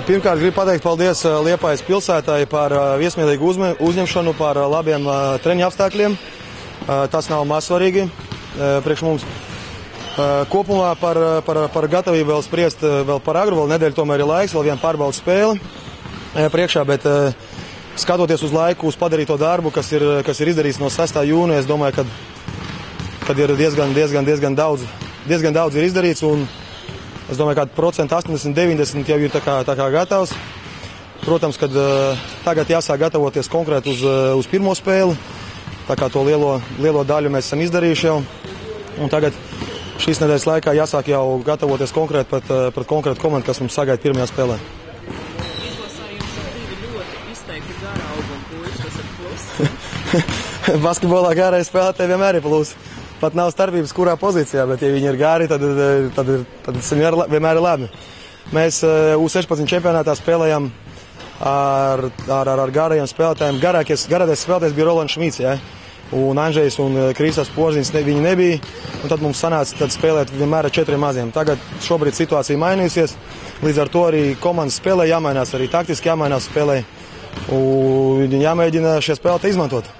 Pirmkārt, gribu pateikt paldies Liepājas pilsētai par viesmīlīgu uzņemšanu, par labiem treniņu apstākļiem. Tas nav mazsvarīgi priekš mums. Kopumā par gatavību vēl spriest vēl par agru, vēl nedēļu tomēr ir laiks, vēl viena pārbaudas spēle priekšā, bet skatoties uz laiku, uz padarīto darbu, kas ir izdarīts no 6. jūnija, es domāju, kad ir diezgan daudz ir izdarīts, un es domāju, ka 80–90% jau ir tā kā gatavs. Protams, kad tagad jāsāk gatavoties konkrēti uz pirmo spēli, tā kā to lielo daļu mēs esam izdarījuši jau, un tagad šīs nedēļas laikā jāsāk jau gatavoties konkrēti pret konkrētu komandu, kas mums sagaida pirmajā spēlē. Izlasā jums ir 2 ļoti izteikti gara auguma puiši, tas ir plus. Basketbolā garai spēlētāji vienmēr ir plus. Pat nav starpības, kurā pozīcijā, bet ja viņi ir gari, tad tas vienmēr ir labi. Mēs U16 čempionātā spēlējam ar garajiem spēlētājiem. Garākais spēlētājs bija Rolands Šmīts, ja? Un Andžejs un Krīsās Požņins viņi nebija. Un tad mums sanāca spēlēt vienmēr ar 4 maziem. Tagad šobrīd situācija mainījusies. Līdz ar to arī komandas spēlē jāmainās, arī taktiski jāmainās spēlē. Un jāmēģina šie spēlētāji izmantot.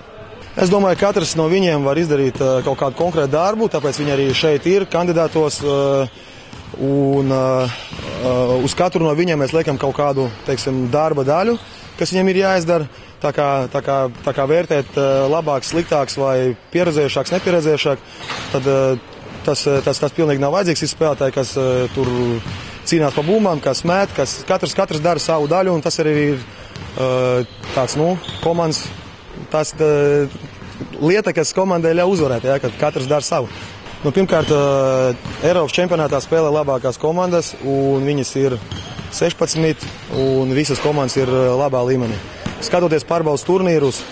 Es domāju, ka katrs no viņiem var izdarīt kaut kādu konkrētu darbu, tāpēc viņi arī šeit ir kandidātos. Un uz katru no viņiem mēs liekam kaut kādu, teiksim, darba daļu, kas viņiem ir jāizdara. Tā kā vērtēt labāks, sliktāks vai pieredzējušāks, nepieredzējušāk, tad tas pilnīgi nav vajadzīgs. Ir spēlētāji, kas tur cīnās pa bumbām, kas mēt, kas katrs dara savu daļu, un tas arī ir tāds, komandas. Tas lieta, kas komandai ļauj uzvarēt, ja, kad katrs dara savu. Pirmkārt, Eiropas čempionātā spēlē labākās komandas, un viņas ir 16, un visas komandas ir labā līmenī. Skatoties pārbaudas turnīrus,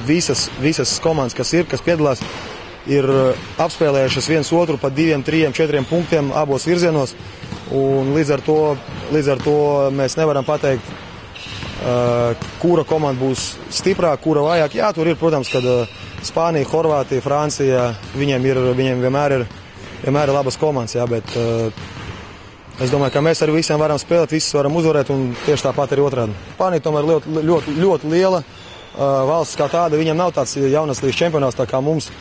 visas komandas, kas piedalās, ir apspēlējušas viens otru pa 2, 3, 4 punktiem abos virzienos, un līdz ar to mēs nevaram pateikt, kura komanda būs stiprāka, kura vajag. Jā, tur ir, protams, kad Spānija, Horvātija, Francija, viņiem vienmēr ir labas komandas, jā, bet es domāju, ka mēs ar visiem varam spēlēt, visus varam uzvarēt, un tieši tāpat arī otrādi. Spānija tomēr ļoti liela valsts kā tāda, viņiem nav tāds jaunas līdz čempionāts tā kā mums,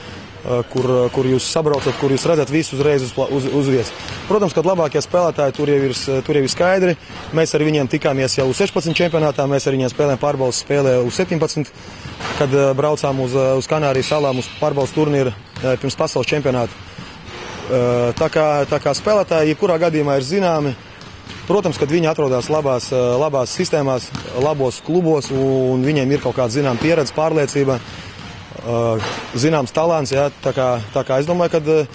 kur jūs sabraucat, kur jūs redzat visu uzreiz uz vietas. Protams, kad labākie spēlētāji tur jau ir skaidri. Mēs ar viņiem tikāmies jau U16 čempionātā, mēs ar viņiem spēlējām pārbaudas spēlē U17, kad braucām uz Kanārijas salām uz pārbaudas turnīru pirms pasaules čempionāta. Tā kā spēlētāji jebkurā gadījumā ir zināmi. Protams, kad viņi atrodas labās sistēmās, labos klubos, un viņiem ir kaut kāda zināma pieredze, pārliecība, zināms talants, jā, tā kā es domāju,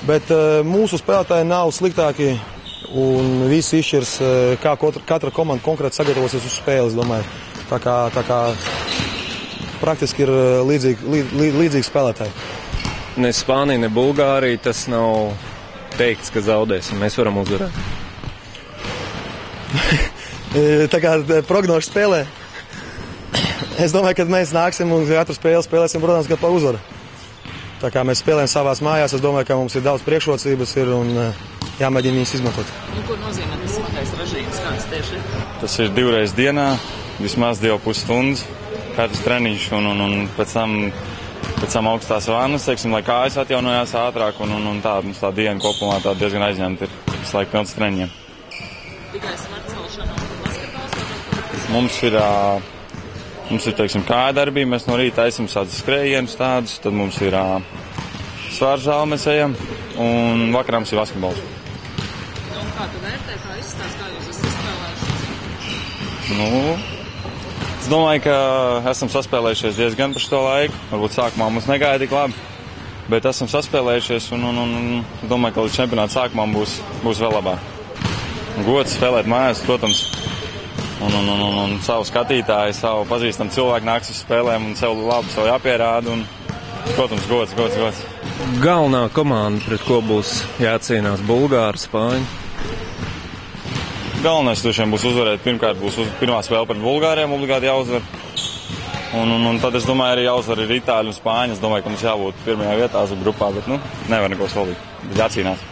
bet mūsu spēlētāji nav sliktāki, un visi izšķirs, kā katra komanda konkrēti sagatavosies uz spēles, domāju. Tā kā praktiski ir līdzīgi spēlētāji. Ne Spānija, ne Bulgārija, tas nav teikts, ka zaudēsim, mēs varam uzvarēt. Tā kā prognožu spēlē. Es domāju, ka mēs nāksim un katru spēli spēlēsim, protams, ka pa uzvaru. Tā kā mēs spēlējam savās mājās, es domāju, ka mums ir daudz priekšrocības un jāmēģina viņas izmantot. Ko nozīmē tas sliktais režīms, kāds tieši ir? Tas ir 2 reizes dienā, vismaz 2,5 stundas, katrs treniņš un pēc tam augstās vannas, teiksim, lai kājas atjaunojās ātrāk un tā diena kopumā tā diezgan aizņemta ir visu laiku pilns treniņiem. Tikai svarcelšana un basketbols? Mums ir, teiksim, kājadarbība, mēs no rīta taisam tādus skrējienus tādus, tad mums ir svāržāli mēs ejam, un vakarā mums ir basketbols. Un kā tu vērtē, kā izskatās, kā jūs esat saspēlējušies? Es domāju, ka esam saspēlējušies diezgan par šo laiku. Varbūt sākumā mums negaida tik labi, bet esam saspēlējušies, un domāju, ka līdz čempionāta sākumam būs vēl labāk. Gods spēlēt mājās, protams. Un savu skatītāju, savu pazīstamu cilvēku nāks uz spēlēm un sev jāpierāda. Un, protams, gods. Galvenā komanda, pret ko būs jācīnās, Bulgāri, Spāņi? Galvenais droši vien būs uzvarēt. Pirmkārt būs pirmā spēle pret Bulgāriem, obligāti jāuzvar. Un tad es domāju, arī jāuzvar ir Itāļi un Spāņi. Es domāju, ka mums jābūt pirmajā vietā grupā, bet nevar neko solīt. Jācīnās.